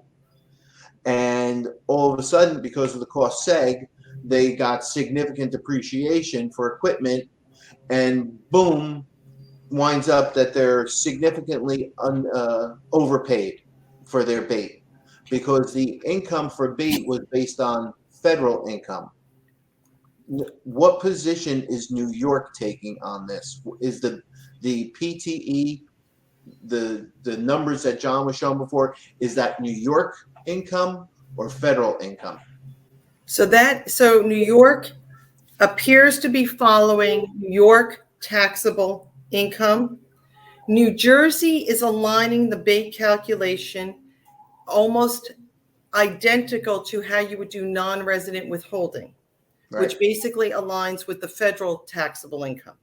And all of a sudden, because of the cost seg, they got significant depreciation for equipment, and boom, winds up that they're significantly overpaid for their bait, because the income for bait was based on federal income. What position is New York taking on this? Is the PTE, the numbers that John was showing before, is that New York income or federal income? So New York appears to be following New York taxable income. New Jersey is aligning the bait calculation almost identical to how you would do non-resident withholding. Right. Which basically aligns with the federal taxable income.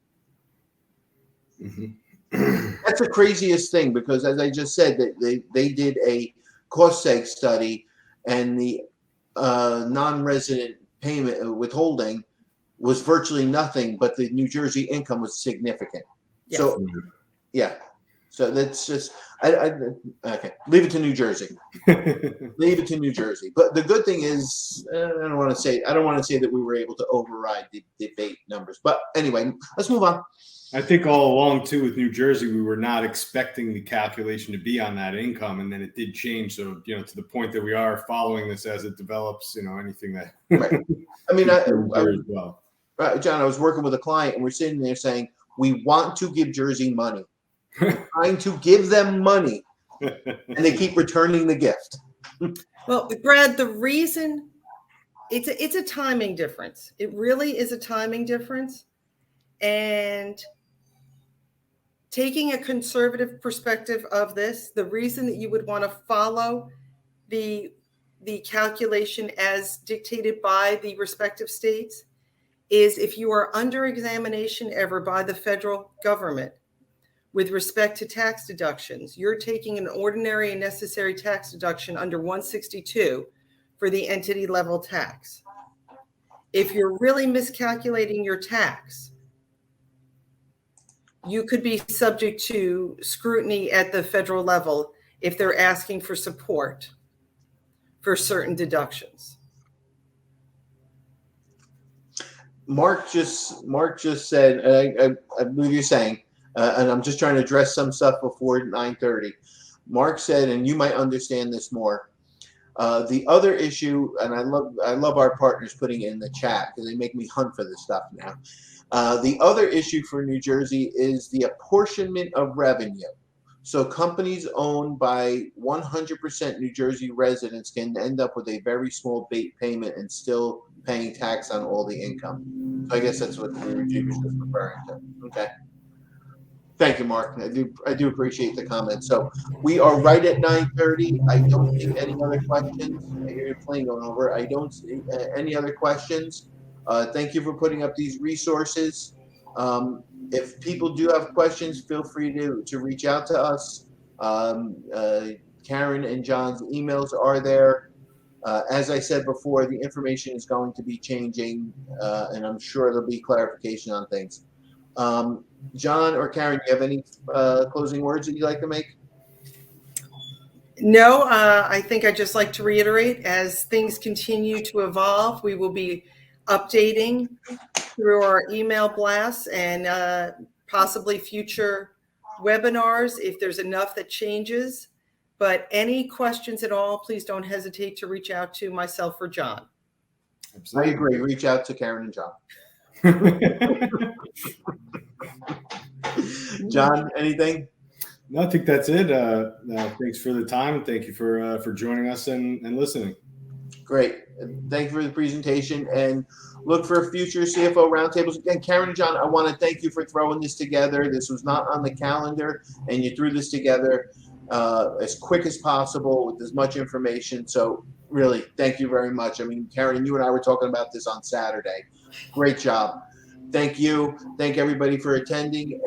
Mm-hmm. That's the craziest thing, because as I just said, they did a cost seg study, and the non-resident payment withholding was virtually nothing, but the New Jersey income was significant. Yes. So, yeah. So that's just okay. Leave it to New Jersey. Leave it to New Jersey. But the good thing is, I don't want to say that we were able to override the debate numbers. But anyway, let's move on. I think all along too with New Jersey, we were not expecting the calculation to be on that income, and then it did change. So to the point that we are following this as it develops. Anything that. Right. I mean, right, John. I was working with a client, and we're sitting there saying, we want to give Jersey money. We're trying to give them money, and they keep returning the gift. Well, Brad, the reason it's a timing difference. It really is a timing difference, and taking a conservative perspective of this, the reason that you would want to follow the calculation as dictated by the respective states is if you are under examination ever by the federal government with respect to tax deductions, you're taking an ordinary and necessary tax deduction under 162 for the entity level tax. If you're really miscalculating your tax, you could be subject to scrutiny at the federal level if they're asking for support for certain deductions. Mark just said, I believe you're saying, and I'm just trying to address some stuff before 9:30. Mark said, and you might understand this more. The other issue, and I love our partners putting it in the chat because they make me hunt for this stuff now. The other issue for New Jersey is the apportionment of revenue. So companies owned by 100% New Jersey residents can end up with a very small payment and still paying tax on all the income. So I guess that's what the review is referring to. Okay. Thank you, Mark. I do appreciate the comment. So we are right at 9:30. I don't see any other questions. I hear your plane going over. I don't see any other questions. Thank you for putting up these resources. If people do have questions, feel free to reach out to us. Karen and John's emails are there. As I said before, the information is going to be changing, and I'm sure there'll be clarification on things. John or Karen, do you have any closing words that you'd like to make? No, I think I'd just like to reiterate, as things continue to evolve, we will be updating through our email blasts and possibly future webinars if there's enough that changes. But any questions at all, please don't hesitate to reach out to myself or John. I agree. Reach out to Karen and John. John, anything? No, I think that's it. Thanks for the time. Thank you for joining us and listening. Great. Thank you for the presentation, and look for future CFO roundtables. Again, Karen and John, I want to thank you for throwing this together. This was not on the calendar, and you threw this together as quick as possible with as much information. So really, thank you very much. I mean, Karen, you and I were talking about this on Saturday. Great job. Thank you. Thank everybody for attending.